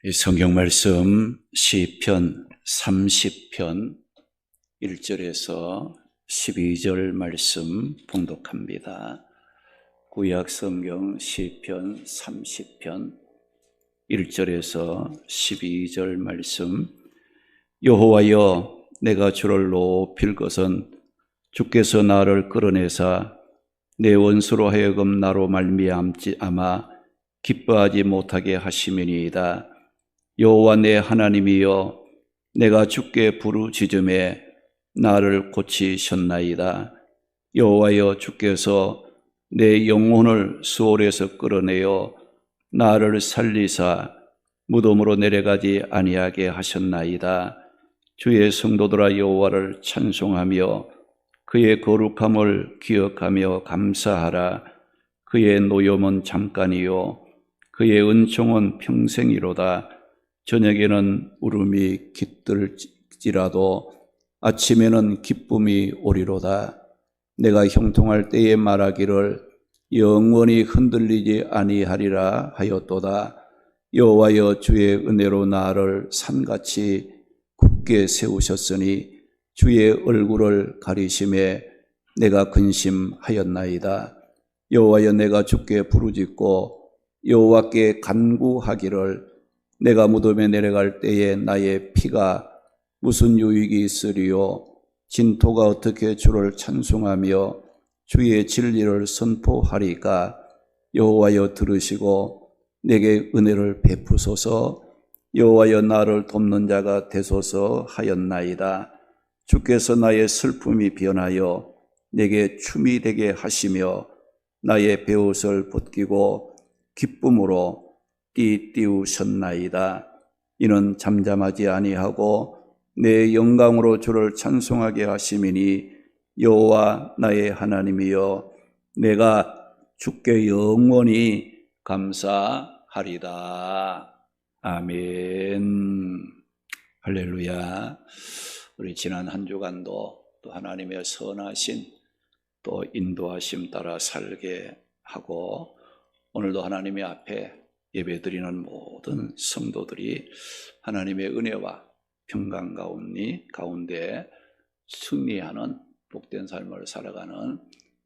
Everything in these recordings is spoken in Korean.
이 성경 말씀 시편 30편 1절에서 12절 말씀 봉독합니다. 구약 성경 시편 30편 1절에서 12절 말씀. 여호와여, 내가 주를 높일 것은 주께서 나를 끌어내사 내 원수로 하여금 나로 말미암아 기뻐하지 못하게 하심이니이다. 여호와 내 하나님이여, 내가 주께 부르짖음에 나를 고치셨나이다. 여호와여, 주께서 내 영혼을 수월에서 끌어내어 나를 살리사 무덤으로 내려가지 아니하게 하셨나이다. 주의 성도들아, 여호와를 찬송하며 그의 거룩함을 기억하며 감사하라. 그의 노염은 잠깐이요 그의 은총은 평생이로다. 저녁에는 울음이 깃들지라도 아침에는 기쁨이 오리로다. 내가 형통할 때에 말하기를 영원히 흔들리지 아니하리라 하였도다. 여호와여, 주의 은혜로 나를 산같이 굳게 세우셨으니 주의 얼굴을 가리심에 내가 근심하였나이다. 여호와여, 내가 주께 부르짖고 여호와께 간구하기를 내가 무덤에 내려갈 때에 나의 피가 무슨 유익이 있으리요? 진토가 어떻게 주를 찬송하며 주의 진리를 선포하리까? 여호와여, 들으시고 내게 은혜를 베푸소서. 여호와여, 나를 돕는 자가 되소서 하였나이다. 주께서 나의 슬픔이 변하여 내게 춤이 되게 하시며 나의 베옷을 벗기고 기쁨으로 띠띠우셨나이다. 이는 잠잠하지 아니하고 내 영광으로 주를 찬송하게 하심이니 여호와 나의 하나님이여, 내가 주께 영원히 감사하리다. 아멘. 할렐루야. 우리 지난 한 주간도 또 하나님의 선하신 또 인도하심 따라 살게 하고, 오늘도 하나님의 앞에 예배드리는 모든 성도들이 하나님의 은혜와 평강 가운데 승리하는 복된 삶을 살아가는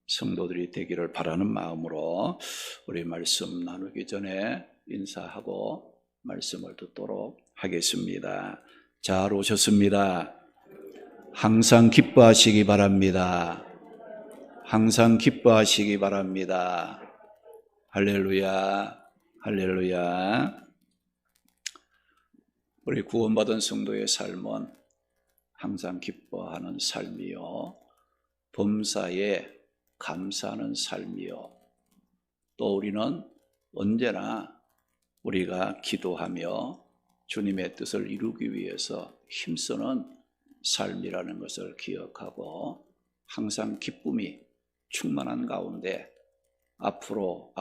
성도들이 되기를 바라는 마음으로 우리 말씀 나누기 전에 인사하고 말씀을 듣도록 하겠습니다. 잘 오셨습니다. 항상 기뻐하시기 바랍니다. 항상 기뻐하시기 바랍니다. 할렐루야. 할렐루야. 우리 구원받은 성도의 삶은 항상 기뻐하는 삶이요, 범사에 감사하는 삶이요, 또 우리는 언제나 우리가 기도하며 주님의 뜻을 이루기 위해서 힘쓰는 삶이라는 것을 기억하고 항상 기쁨이 충만한 가운데 앞으로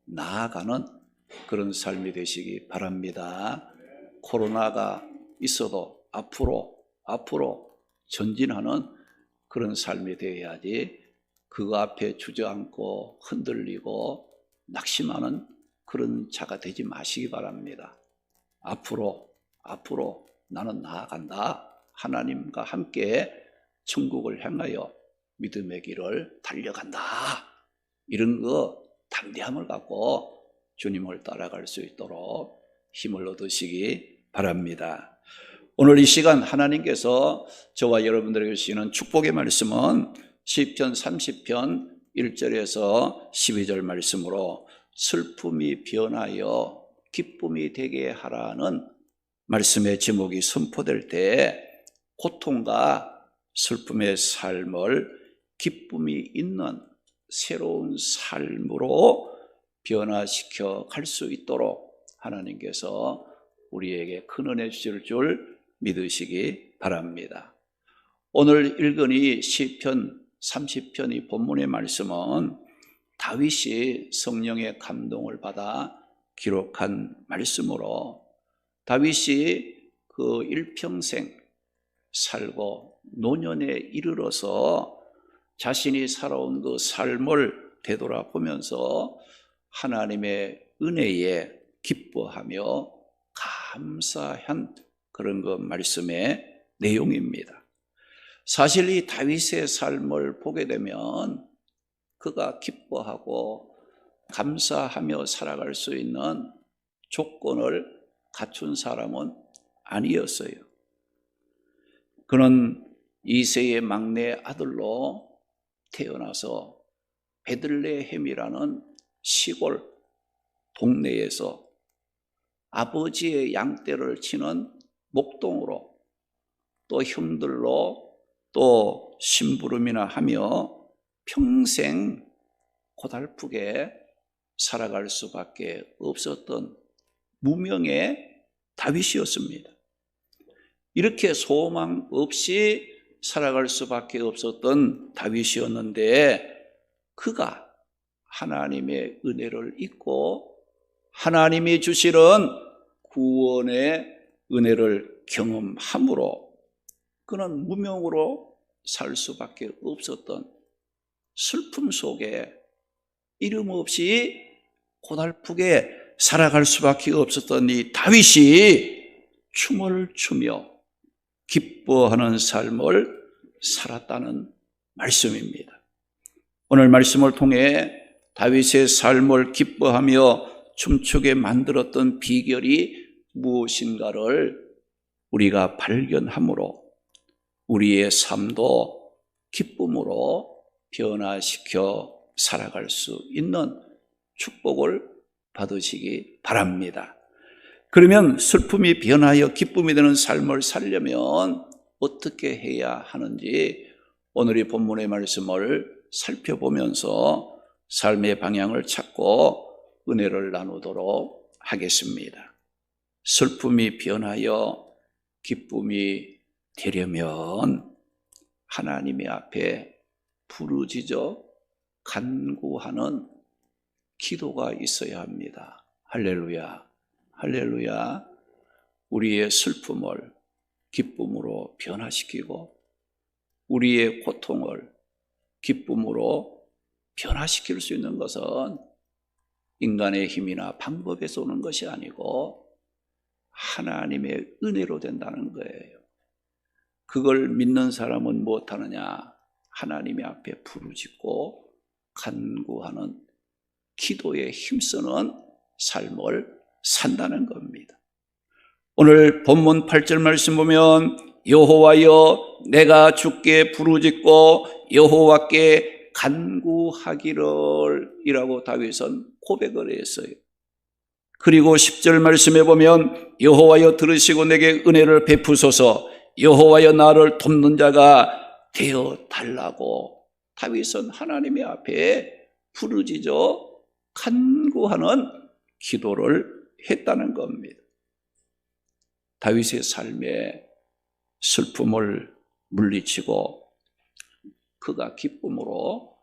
나아가는 그런 삶이 되시기 바랍니다. 코로나가 있어도 앞으로 전진하는 그런 삶이 되어야지, 그거 앞에 주저앉고 흔들리고 낙심하는 그런 자가 되지 마시기 바랍니다. 앞으로 나는 나아간다. 하나님과 함께 천국을 향하여 믿음의 길을 달려간다. 이런 담대함을 갖고 주님을 따라갈 수 있도록 힘을 얻으시기 바랍니다. 오늘 이 시간 하나님께서 저와 여러분들에게 주시는 축복의 말씀은 시편 30편 1절에서 12절 말씀으로 슬픔이 변하여 기쁨이 되게 하라는 말씀의 제목이 선포될 때 고통과 슬픔의 삶을 기쁨이 있는 새로운 삶으로 변화시켜 갈 수 있도록 하나님께서 우리에게 큰 은혜 주실 줄 믿으시기 바랍니다. 오늘 읽은 이 시편 30편의 본문의 말씀은 다윗이 성령의 감동을 받아 기록한 말씀으로, 다윗이 그 일평생 살고 노년에 이르러서 자신이 살아온 그 삶을 되돌아보면서 하나님의 은혜에 기뻐하며 감사한 그런 그 말씀의 내용입니다. 사실 이 다윗의 삶을 보게 되면 그가 기뻐하고 감사하며 살아갈 수 있는 조건을 갖춘 사람은 아니었어요. 그는 이새의 막내 아들로 태어나서 베들레헴이라는 시골 동네에서 아버지의 양떼를 치는 목동으로 또 형들로 또 심부름이나 하며 평생 고달프게 살아갈 수밖에 없었던 무명의 다윗이었습니다. 이렇게 소망 없이 살아갈 수밖에 없었던 다윗이었는데 그가 하나님의 은혜를 잊고 하나님이 주시는 구원의 은혜를 경험함으로 그는 무명으로 살 수밖에 없었던 슬픔 속에 이름 없이 고달프게 살아갈 수밖에 없었던 이 다윗이 춤을 추며 기뻐하는 삶을 살았다는 말씀입니다. 오늘 말씀을 통해 다윗의 삶을 기뻐하며 춤추게 만들었던 비결이 무엇인가를 우리가 발견함으로 우리의 삶도 기쁨으로 변화시켜 살아갈 수 있는 축복을 받으시기 바랍니다. 그러면 슬픔이 변하여 기쁨이 되는 삶을 살려면 어떻게 해야 하는지 오늘 이 본문의 말씀을 살펴보면서 삶의 방향을 찾고 은혜를 나누도록 하겠습니다. 슬픔이 변하여 기쁨이 되려면 하나님의 앞에 부르짖어 간구하는 기도가 있어야 합니다. 할렐루야, 할렐루야. 우리의 슬픔을 기쁨으로 변화시키고 우리의 고통을 기쁨으로 변화시킬 수 있는 것은 인간의 힘이나 방법에서 오는 것이 아니고 하나님의 은혜로 된다는 거예요. 그걸 믿는 사람은 무엇하느냐? 하나님의 앞에 부르짖고 간구하는 기도에 힘쓰는 삶을 산다는 겁니다. 오늘 본문 8절 말씀 보면 여호와여 내가 주께 부르짖고 여호와께 간구하기를 이라고 다윗은 고백을 했어요. 그리고 10절 말씀에 보면 여호와여 들으시고 내게 은혜를 베푸소서 여호와여 나를 돕는 자가 되어 달라고 다윗은 하나님의 앞에 부르짖어 간구하는 기도를 했다는 겁니다. 다윗의 삶에 슬픔을 물리치고 그가 기쁨으로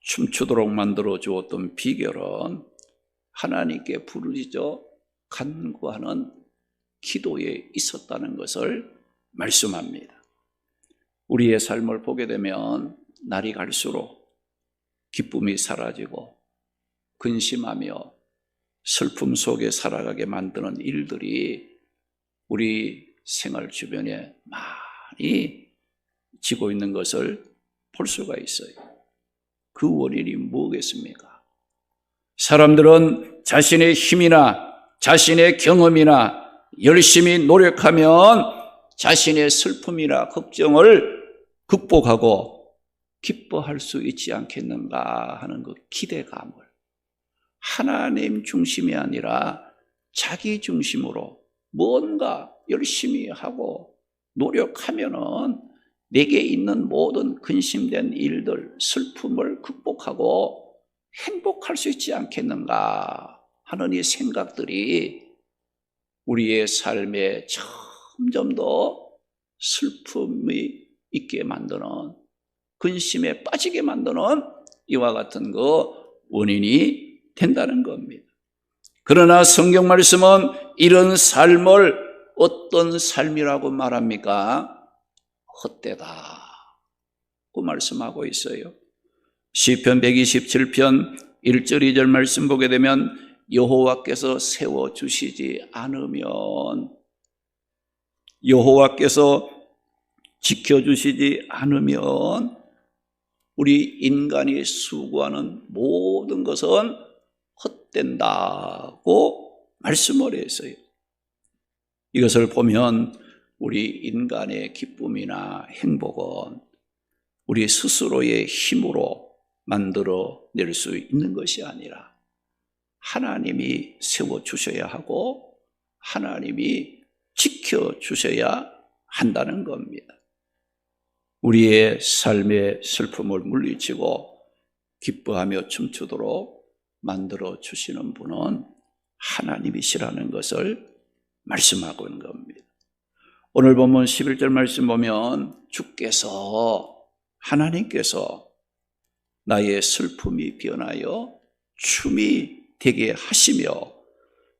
춤추도록 만들어 주었던 비결은 하나님께 부르짖어 간구하는 기도에 있었다는 것을 말씀합니다. 우리의 삶을 보게 되면 날이 갈수록 기쁨이 사라지고 근심하며 슬픔 속에 살아가게 만드는 일들이 우리 생활 주변에 많이 지고 있는 것을 볼 수가 있어요. 그 원인이 뭐겠습니까? 사람들은 자신의 힘이나 자신의 경험이나 열심히 노력하면 자신의 슬픔이나 걱정을 극복하고 기뻐할 수 있지 않겠는가 하는 그 기대감을 하나님 중심이 아니라 자기 중심으로 뭔가 열심히 하고 노력하면은 내게 있는 모든 근심된 일들, 슬픔을 극복하고 행복할 수 있지 않겠는가 하는 이 생각들이 우리의 삶에 점점 더 슬픔이 있게 만드는, 근심에 빠지게 만드는 이와 같은 그 원인이 된다는 겁니다. 그러나 성경 말씀은 이런 삶을 어떤 삶이라고 말합니까? 헛되다 고 말씀하고 있어요. 시편 127편 1절 2절 말씀 보게 되면 여호와께서 세워주시지 않으면, 여호와께서 지켜주시지 않으면 우리 인간이 수고하는 모든 것은 헛된다고 말씀을 했어요. 이것을 보면 우리 인간의 기쁨이나 행복은 우리 스스로의 힘으로 만들어낼 수 있는 것이 아니라 하나님이 세워주셔야 하고 하나님이 지켜주셔야 한다는 겁니다. 우리의 삶의 슬픔을 물리치고 기뻐하며 춤추도록 만들어주시는 분은 하나님이시라는 것을 말씀하고 있는 겁니다. 오늘 본문 11절 말씀 보면 하나님께서 나의 슬픔이 변하여 춤이 되게 하시며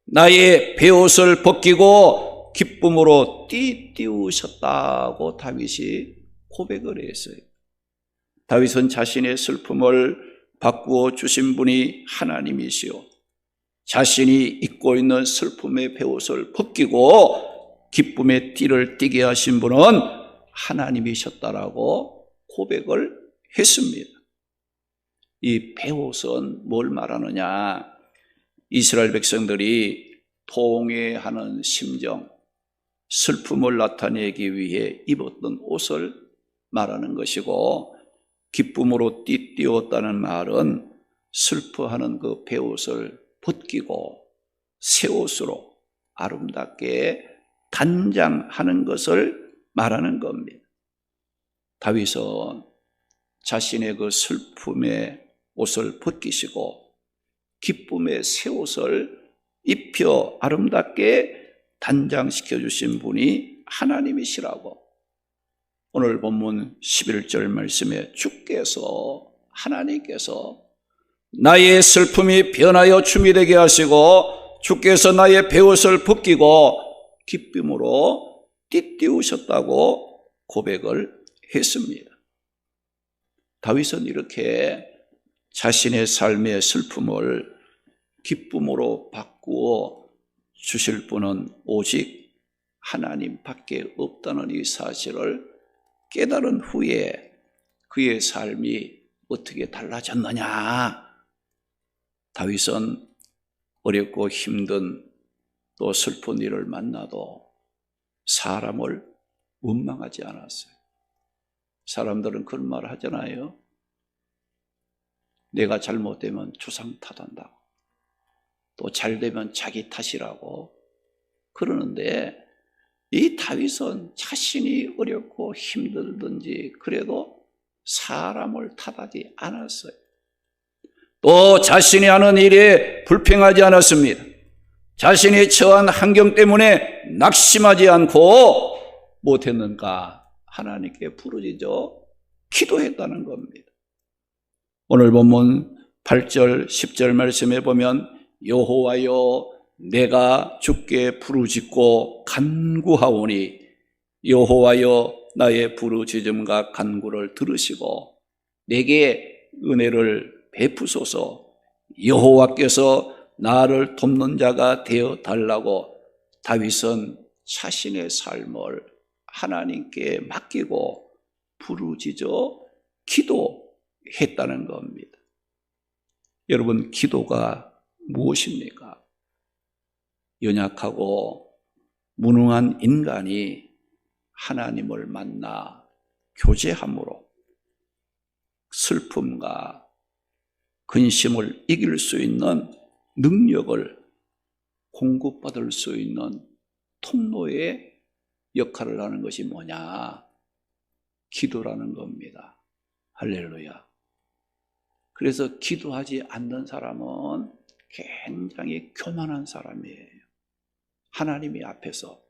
나의 베옷을 벗기고 기쁨으로 띠띠우셨다고 다윗이 고백을 했어요. 다윗은 자신의 슬픔을 바꾸어 주신 분이 하나님이시요, 자신이 입고 있는 슬픔의 베옷을 벗기고 기쁨의 띠를 띠게 하신 분은 하나님이셨다라고 고백을 했습니다. 이 베옷은 뭘 말하느냐? 이스라엘 백성들이 통회하는 심정, 슬픔을 나타내기 위해 입었던 옷을 말하는 것이고, 기쁨으로 띠띠웠다는 말은 슬퍼하는 그 베옷을 벗기고 새 옷으로 아름답게 단장하는 것을 말하는 겁니다. 다윗은 자신의 그 슬픔의 옷을 벗기시고 기쁨의 새 옷을 입혀 아름답게 단장시켜 주신 분이 하나님이시라고 오늘 본문 11절 말씀에 하나님께서 나의 슬픔이 변하여 춤이 되게 하시고 주께서 나의 베옷을 벗기고 기쁨으로 띠띠우셨다고 고백을 했습니다. 다윗은 이렇게 자신의 삶의 슬픔을 기쁨으로 바꾸어 주실 분은 오직 하나님밖에 없다는 이 사실을 깨달은 후에 그의 삶이 어떻게 달라졌느냐? 다윗은 어렵고 힘든 또 슬픈 일을 만나도 사람을 원망하지 않았어요. 사람들은 그런 말을 하잖아요. 내가 잘못되면 조상 탓한다고, 또 잘되면 자기 탓이라고 그러는데, 이 다윗은 자신이 어렵고 힘들든지 그래도 사람을 탓하지 않았어요. 또 자신이 하는 일에 불평하지 않았습니다. 자신이 처한 환경 때문에 낙심하지 않고 못했는가? 하나님께 부르짖어 기도했다는 겁니다. 오늘 본문 8절 10절 말씀에 보면 여호와여 내가 주께 부르짖고 간구하오니 여호와여 나의 부르짖음과 간구를 들으시고 내게 은혜를 베푸소서. 여호와께서 나를 돕는 자가 되어 달라고 다윗은 자신의 삶을 하나님께 맡기고 부르짖어 기도했다는 겁니다. 여러분, 기도가 무엇입니까? 연약하고 무능한 인간이 하나님을 만나 교제함으로 슬픔과 근심을 이길 수 있는 능력을 공급받을 수 있는 통로의 역할을 하는 것이 뭐냐? 기도라는 겁니다. 할렐루야. 그래서 기도하지 않는 사람은 굉장히 교만한 사람이에요. 하나님이 앞에서.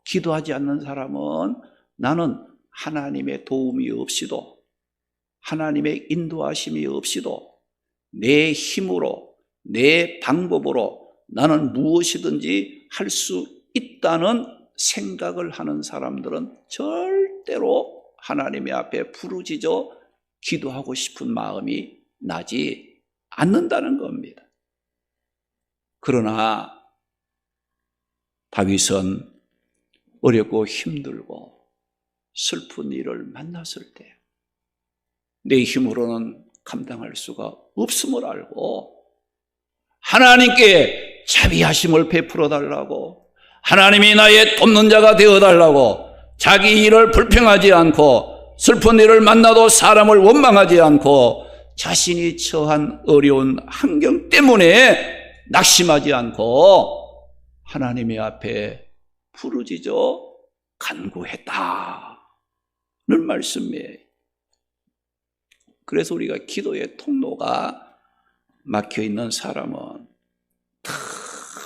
기도하지 않는 사람은 나는 하나님의 도움이 없이도, 하나님의 인도하심이 없이도 내 힘으로, 내 방법으로 나는 무엇이든지 할 수 있다는 생각을 하는 사람들은 절대로 하나님의 앞에 부르짖어 기도하고 싶은 마음이 나지 않는다는 겁니다. 그러나 다윗은 어렵고 힘들고 슬픈 일을 만났을 때 내 힘으로는 감당할 수가 없음을 알고 하나님께 자비하심을 베풀어 달라고, 하나님이 나의 돕는 자가 되어 달라고, 자기 일을 불평하지 않고 슬픈 일을 만나도 사람을 원망하지 않고 자신이 처한 어려운 환경 때문에 낙심하지 않고 하나님의 앞에 부르짖어 간구했다는 말씀이에요. 그래서 우리가 기도의 통로가 막혀있는 사람은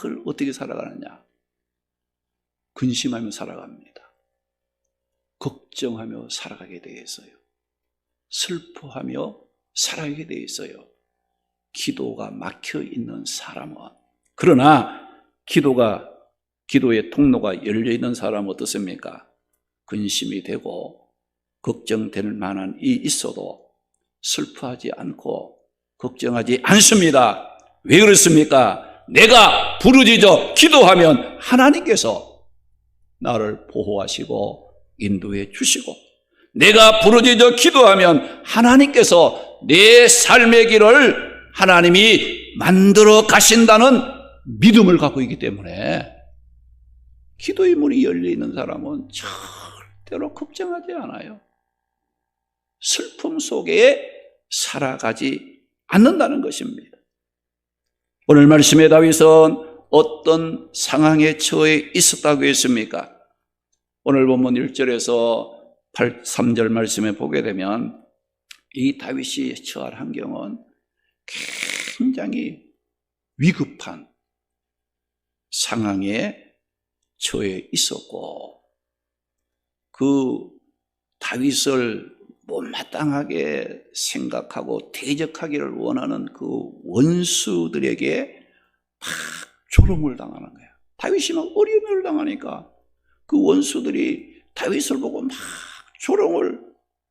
늘 어떻게 살아가느냐? 근심하며 살아갑니다. 걱정하며 살아가게 되어 있어요. 슬퍼하며 살아가게 되어 있어요. 기도가 막혀있는 사람은. 그러나 기도의 통로가 열려있는 사람은 어떻습니까? 근심이 되고 걱정될 만한 일이 있어도 슬퍼하지 않고 걱정하지 않습니다. 왜 그렇습니까? 내가 부르짖어 기도하면 하나님께서 나를 보호하시고 인도해 주시고, 내가 부르짖어 기도하면 하나님께서 내 삶의 길을 하나님이 만들어 가신다는 믿음을 갖고 있기 때문에 기도의 문이 열려 있는 사람은 절대로 걱정하지 않아요. 슬픔 속에 살아가지 않는다는 것입니다. 오늘 말씀의 다윗은 어떤 상황에 처해 있었다고 했습니까? 오늘 본문 1절에서 3절 말씀에 보게 되면 이 다윗이 처한 환경은 굉장히 위급한 상황에 처해 있었고, 그 다윗을 못마땅하게 생각하고 대적하기를 원하는 그 원수들에게 막 조롱을 당하는 거야. 다윗이 막 어려움을 당하니까 그 원수들이 다윗을 보고 막 조롱을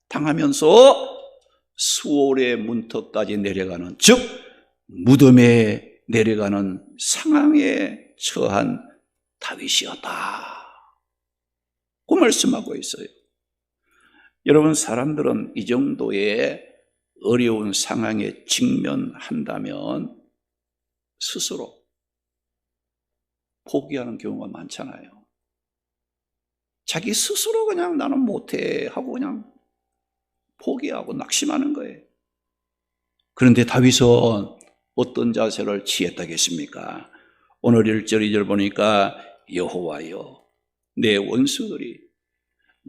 당하면서 수월의 문턱까지 내려가는, 즉 무덤에 내려가는 상황에 처한 다윗이었다, 그 말씀하고 있어요. 여러분, 사람들은 이 정도의 어려운 상황에 직면한다면 스스로 포기하는 경우가 많잖아요. 자기 스스로 그냥 나는 못해 하고 그냥 포기하고 낙심하는 거예요. 그런데 다윗은 어떤 자세를 취했다겠습니까? 오늘 1절 2절 보니까 여호와여, 내 원수들이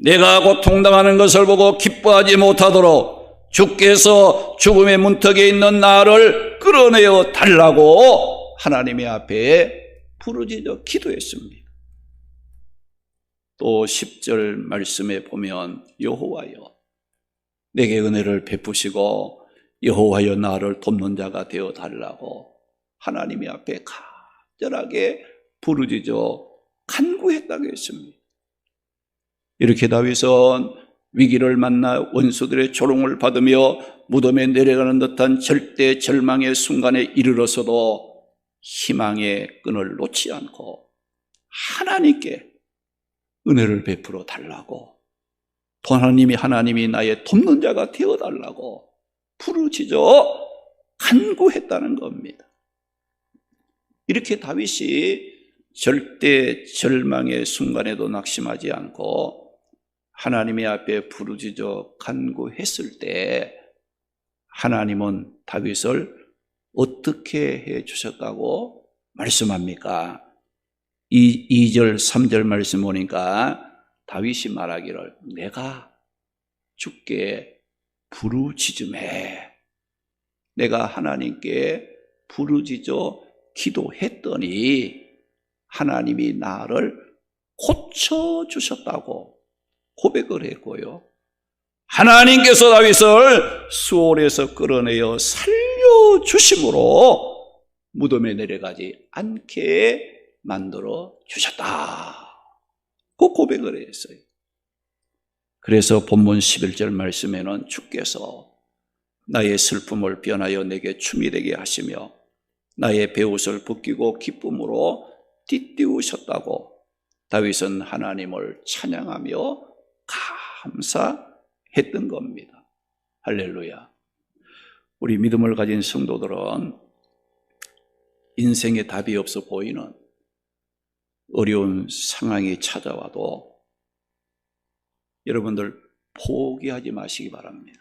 내가 고통당하는 것을 보고 기뻐하지 못하도록 주께서 죽음의 문턱에 있는 나를 끌어내어 달라고 하나님의 앞에 부르짖어 기도했습니다. 또 10절 말씀에 보면 여호와여, 내게 은혜를 베푸시고 여호와여 나를 돕는 자가 되어 달라고 하나님의 앞에 간절하게 부르짖어 간구했다고 했습니다. 이렇게 다윗은 위기를 만나 원수들의 조롱을 받으며 무덤에 내려가는 듯한 절대 절망의 순간에 이르러서도 희망의 끈을 놓지 않고 하나님께 은혜를 베풀어 달라고, 또 하나님이 나의 돕는 자가 되어 달라고 부르짖어 간구했다는 겁니다. 이렇게 다윗이 절대 절망의 순간에도 낙심하지 않고 하나님의 앞에 부르짖어 간구했을 때 하나님은 다윗을 어떻게 해 주셨다고 말씀합니까? 2절 3절 말씀 보니까 다윗이 말하기를 내가 주께 부르짖음에, 내가 하나님께 부르짖어 기도했더니 하나님이 나를 고쳐주셨다고 고백을 했고요, 하나님께서 다윗을 수월에서 끌어내어 살려주심으로 무덤에 내려가지 않게 만들어 주셨다, 그 고백을 했어요. 그래서 본문 11절 말씀에는 주께서 나의 슬픔을 변하여 내게 춤이 되게 하시며 나의 베옷을 벗기고 기쁨으로 띠띠우셨다고 다윗은 하나님을 찬양하며 감사했던 겁니다. 할렐루야. 우리 믿음을 가진 성도들은 인생에 답이 없어 보이는 어려운 상황이 찾아와도 여러분들 포기하지 마시기 바랍니다.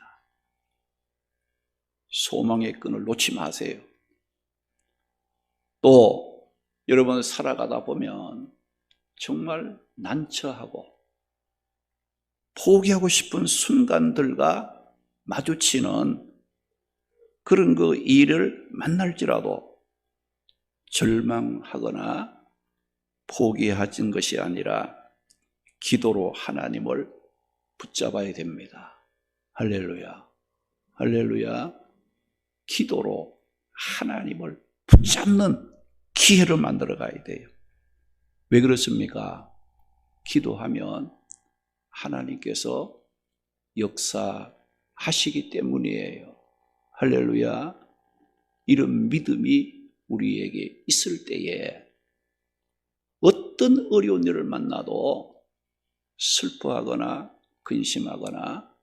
소망의 끈을 놓지 마세요. 또 여러분 살아가다 보면 정말 난처하고 포기하고 싶은 순간들과 마주치는 그런 그 일을 만날지라도 절망하거나 포기하는 것이 아니라 기도로 하나님을 붙잡아야 됩니다. 할렐루야. 할렐루야. 기도로 하나님을 붙잡는 기회를 만들어 가야 돼요. 왜 그렇습니까? 기도하면 하나님께서 역사하시기 때문이에요. 할렐루야. 이런 믿음이 우리에게 있을 때에 어떤 어려운 일을 만나도 슬퍼하거나 근심하거나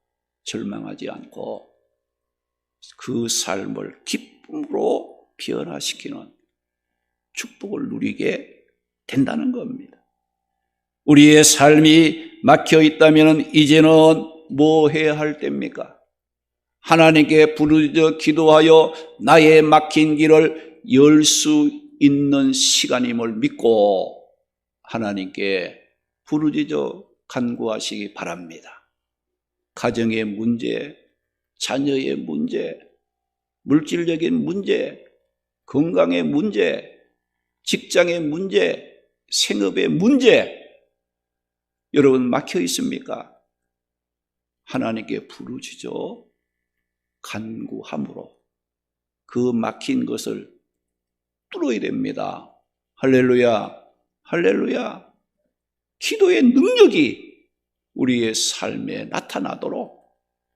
절망하지 않고 그 삶을 기쁨으로 변화시키는 축복을 누리게 된다는 겁니다. 우리의 삶이 막혀 있다면 이제는 뭐 해야 할 때입니까? 하나님께 부르짖어 기도하여 나의 막힌 길을 열 수 있는 시간임을 믿고 하나님께 부르짖어 간구하시기 바랍니다. 가정의 문제, 자녀의 문제, 물질적인 문제, 건강의 문제, 직장의 문제, 생업의 문제, 여러분 막혀 있습니까? 하나님께 부르짖어 간구함으로 그 막힌 것을 뚫어야 됩니다. 할렐루야, 할렐루야. 기도의 능력이 우리의 삶에 나타나도록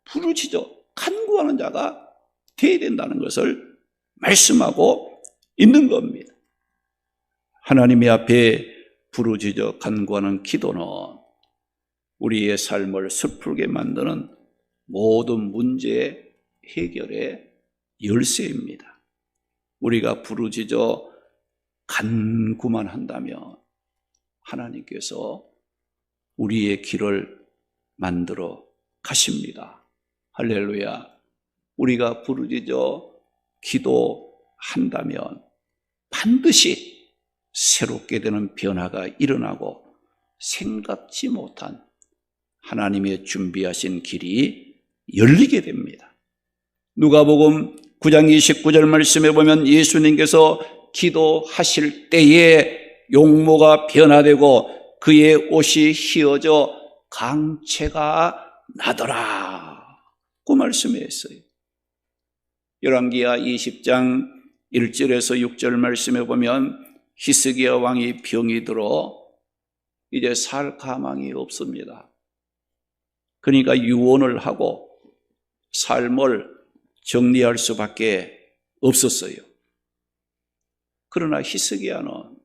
부르짖어 간구하는 자가 되어야 된다는 것을 말씀하고 있는 겁니다. 하나님의 앞에 부르짖어 간구하는 기도는 우리의 삶을 슬프게 만드는 모든 문제의 해결의 열쇠입니다. 우리가 부르짖어 간구만 한다면 하나님께서 우리의 길을 만들어 가십니다. 할렐루야. 우리가 부르짖어 기도한다면 반드시 새롭게 되는 변화가 일어나고 생각지 못한 하나님의 준비하신 길이 열리게 됩니다. 누가복음 9장 29절 말씀에 보면 예수님께서 기도하실 때에 용모가 변화되고 그의 옷이 휘어져 강체가 나더라 그 말씀했어요. 열왕기하 20장 1절에서 6절 말씀에 보면 히스기야 왕이 병이 들어 이제 살 가망이 없습니다. 그러니까 유언을 하고 삶을 정리할 수밖에 없었어요. 그러나 히스기야는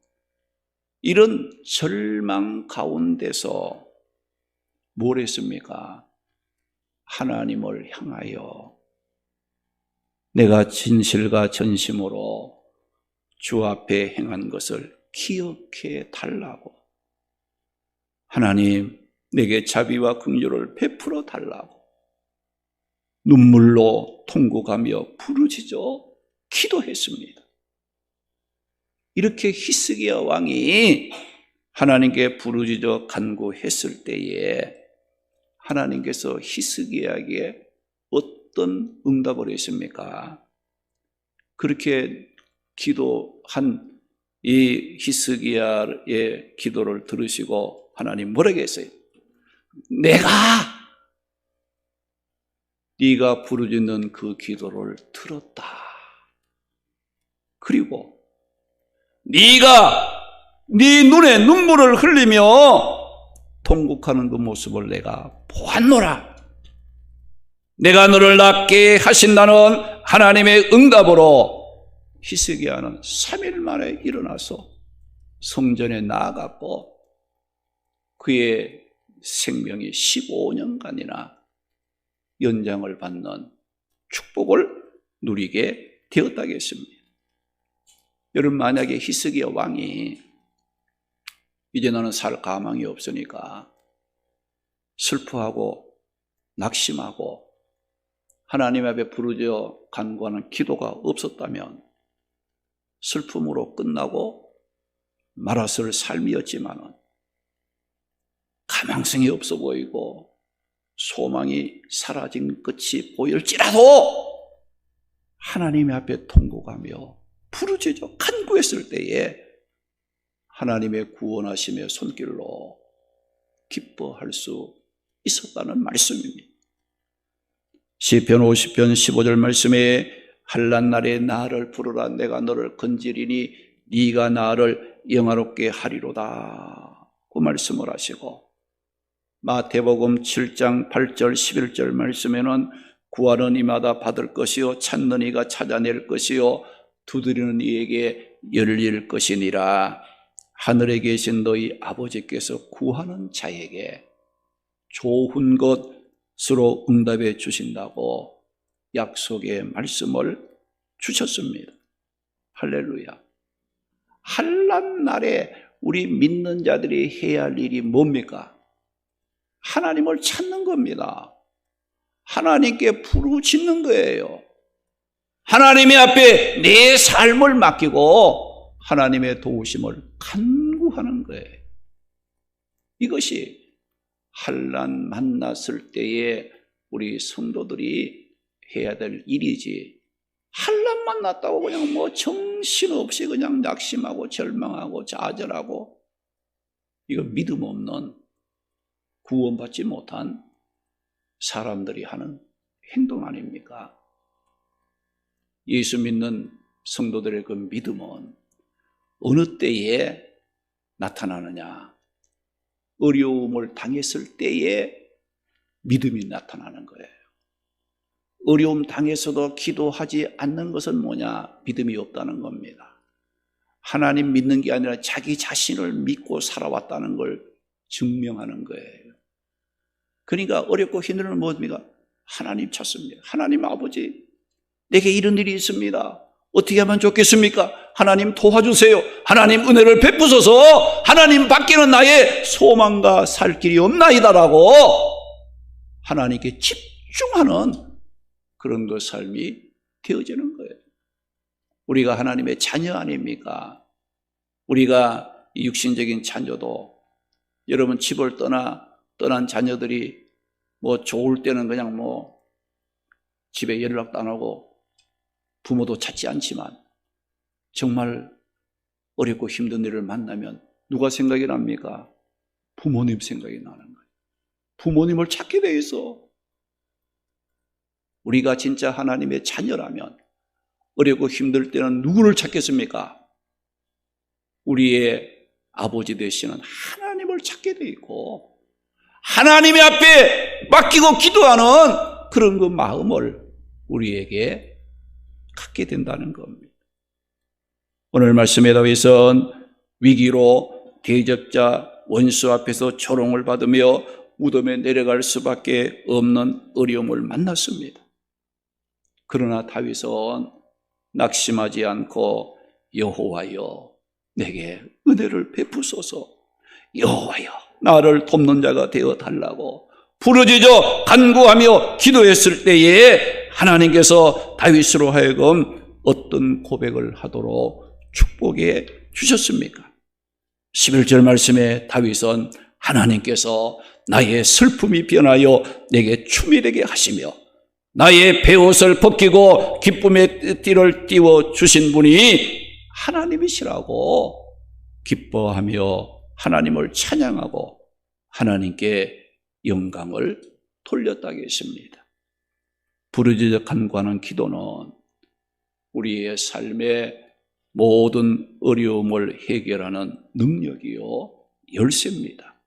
이런 절망 가운데서 뭘 했습니까? 하나님을 향하여 내가 진실과 전심으로 주 앞에 행한 것을 기억해 달라고, 하나님 내게 자비와 긍휼을 베풀어 달라고 눈물로 통곡하며 부르짖어 기도했습니다. 이렇게 히스기야 왕이 하나님께 부르짖어 간구했을 때에 하나님께서 히스기야에게 어떤 응답을 했습니까? 그렇게 기도한 이 히스기야의 기도를 들으시고 하나님 뭐라고 했어요? 내가 네가 부르짖는 그 기도를 들었다. 그리고 네가 네 눈에 눈물을 흘리며 통곡하는 그 모습을 내가 보았노라. 내가 너를 낫게 하신다는 하나님의 응답으로 히스기야는 3일 만에 일어나서 성전에 나아갔고 그의 생명이 15년간이나 연장을 받는 축복을 누리게 되었다겠습니다. 여러분, 만약에 히스기야 왕이 이제 나는 살 가망이 없으니까 슬퍼하고 낙심하고 하나님 앞에 부르짖어 간구하는 기도가 없었다면 슬픔으로 끝나고 말았을 삶이었지만은 가망성이 없어 보이고 소망이 사라진 끝이 보일지라도 하나님 앞에 통곡하며 부르짖어 간구했을 때에 하나님의 구원하심의 손길로 기뻐할 수 있었다는 말씀입니다. 시편 50편 15절 말씀에 한란 날에 나를 부르라 내가 너를 건지리니 네가 나를 영화롭게 하리로다 그 말씀을 하시고, 마태복음 7장 8절 11절 말씀에는 구하는 이마다 받을 것이요 찾는 이가 찾아낼 것이요 두드리는 이에게 열릴 것이니라. 하늘에 계신 너희 아버지께서 구하는 자에게 좋은 것으로 응답해 주신다고 약속의 말씀을 주셨습니다. 할렐루야. 한란 날에 우리 믿는 자들이 해야 할 일이 뭡니까? 하나님을 찾는 겁니다. 하나님께 부르짖는 거예요. 하나님의 앞에 내 삶을 맡기고 하나님의 도우심을 간구하는 거예요. 이것이 한란 만났을 때에 우리 성도들이 해야 될 일이지, 한란 만났다고 그냥 뭐 정신없이 그냥 낙심하고 절망하고 좌절하고, 이거 믿음 없는 구원받지 못한 사람들이 하는 행동 아닙니까? 예수 믿는 성도들의 그 믿음은 어느 때에 나타나느냐? 어려움을 당했을 때에 믿음이 나타나는 거예요. 어려움 당해서도 기도하지 않는 것은 뭐냐? 믿음이 없다는 겁니다. 하나님 믿는 게 아니라 자기 자신을 믿고 살아왔다는 걸 증명하는 거예요. 그러니까 어렵고 힘들면 뭡니까? 하나님 찾습니다. 하나님 아버지, 내게 이런 일이 있습니다. 어떻게 하면 좋겠습니까? 하나님 도와주세요. 하나님 은혜를 베푸소서. 하나님 밖에는 나의 소망과 살 길이 없나이다라고 하나님께 집중하는 그런 그 삶이 되어지는 거예요. 우리가 하나님의 자녀 아닙니까? 우리가 육신적인 자녀도, 여러분 집을 떠난 자녀들이 뭐 좋을 때는 그냥 뭐 집에 연락도 안 하고 부모도 찾지 않지만 정말 어렵고 힘든 일을 만나면 누가 생각이 납니까? 부모님 생각이 나는 거예요. 부모님을 찾게 돼 있어. 우리가 진짜 하나님의 자녀라면 어렵고 힘들 때는 누구를 찾겠습니까? 우리의 아버지 되시는 하나님을 찾게 돼 있고, 하나님의 앞에 맡기고 기도하는 그런 그 마음을 우리에게 갖게 된다는 겁니다. 오늘 말씀에 다윗은 위기로 대적자 원수 앞에서 조롱을 받으며 무덤에 내려갈 수밖에 없는 어려움을 만났습니다. 그러나 다윗은 낙심하지 않고 여호와여 내게 은혜를 베푸소서, 여호와여 나를 돕는 자가 되어 달라고 부르짖어 간구하며 기도했을 때에 하나님께서 다윗으로 하여금 어떤 고백을 하도록 축복해 주셨습니까? 11절 말씀에 다윗은 하나님께서 나의 슬픔이 변하여 내게 춤이 되게 하시며 나의 베옷을 벗기고 기쁨의 띠를 띄워 주신 분이 하나님이시라고 기뻐하며 하나님을 찬양하고 하나님께 영광을 돌렸다고 했습니다. 부르짖어 간구하는 기도는 우리의 삶의 모든 어려움을 해결하는 능력이요 열쇠입니다.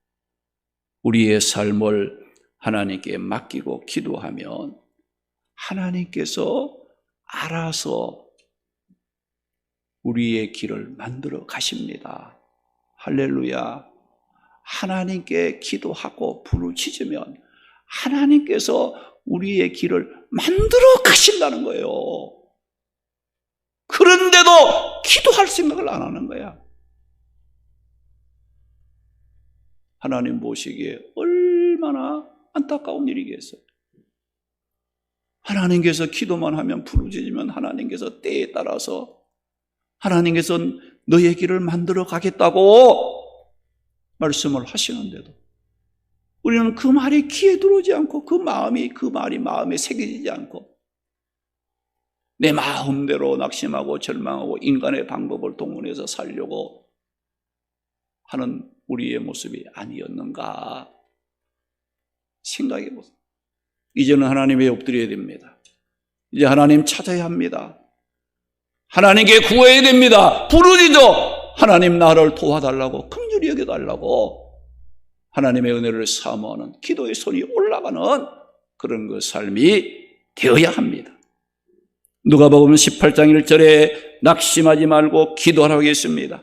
우리의 삶을 하나님께 맡기고 기도하면 하나님께서 알아서 우리의 길을 만들어 가십니다. 할렐루야. 하나님께 기도하고 부르짖으면 하나님께서 우리의 길을 만들어 가신다는 거예요. 그런데도 기도할 생각을 안 하는 거야. 하나님 보시기에 얼마나 안타까운 일이겠어요. 하나님께서 기도만 하면 부르짖으면 하나님께서 때에 따라서 하나님께서 너의 길을 만들어 가겠다고 말씀을 하시는데도 우리는 그 말이 귀에 들어오지 않고 그 말이 마음에 새겨지지 않고 내 마음대로 낙심하고 절망하고 인간의 방법을 동원해서 살려고 하는 우리의 모습이 아니었는가 생각해 보세요. 이제는 하나님에 엎드려야 됩니다. 이제 하나님 찾아야 합니다. 하나님께 구해야 됩니다. 부르짖어 하나님 나를 도와달라고, 긍휼히 여겨달라고 하나님의 은혜를 사모하는 기도의 손이 올라가는 그런 그 삶이 되어야 합니다. 누가복음 18장 1절에 낙심하지 말고 기도하라고 했습니다.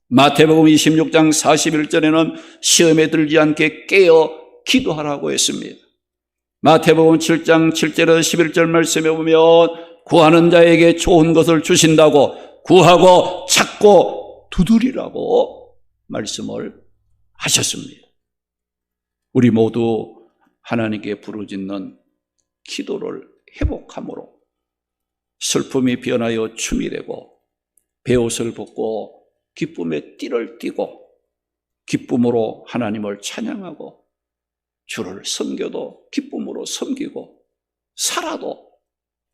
마태복음 26장 41절에는 시험에 들지 않게 깨어 기도하라고 했습니다. 마태복음 7장 7절에서 11절 말씀에 보면 구하는 자에게 좋은 것을 주신다고, 구하고 찾고 두드리라고 말씀을 하셨습니다. 우리 모두 하나님께 부르짖는 기도를 회복함으로 슬픔이 변하여 춤이 되고 베옷을 벗고 기쁨의 띠를 띠고 기쁨으로 하나님을 찬양하고 주를 섬겨도 기쁨으로 섬기고 살아도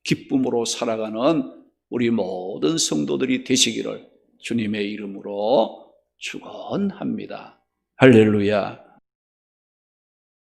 기쁨으로 살아가는 우리 모든 성도들이 되시기를 주님의 이름으로 축원합니다. 할렐루야.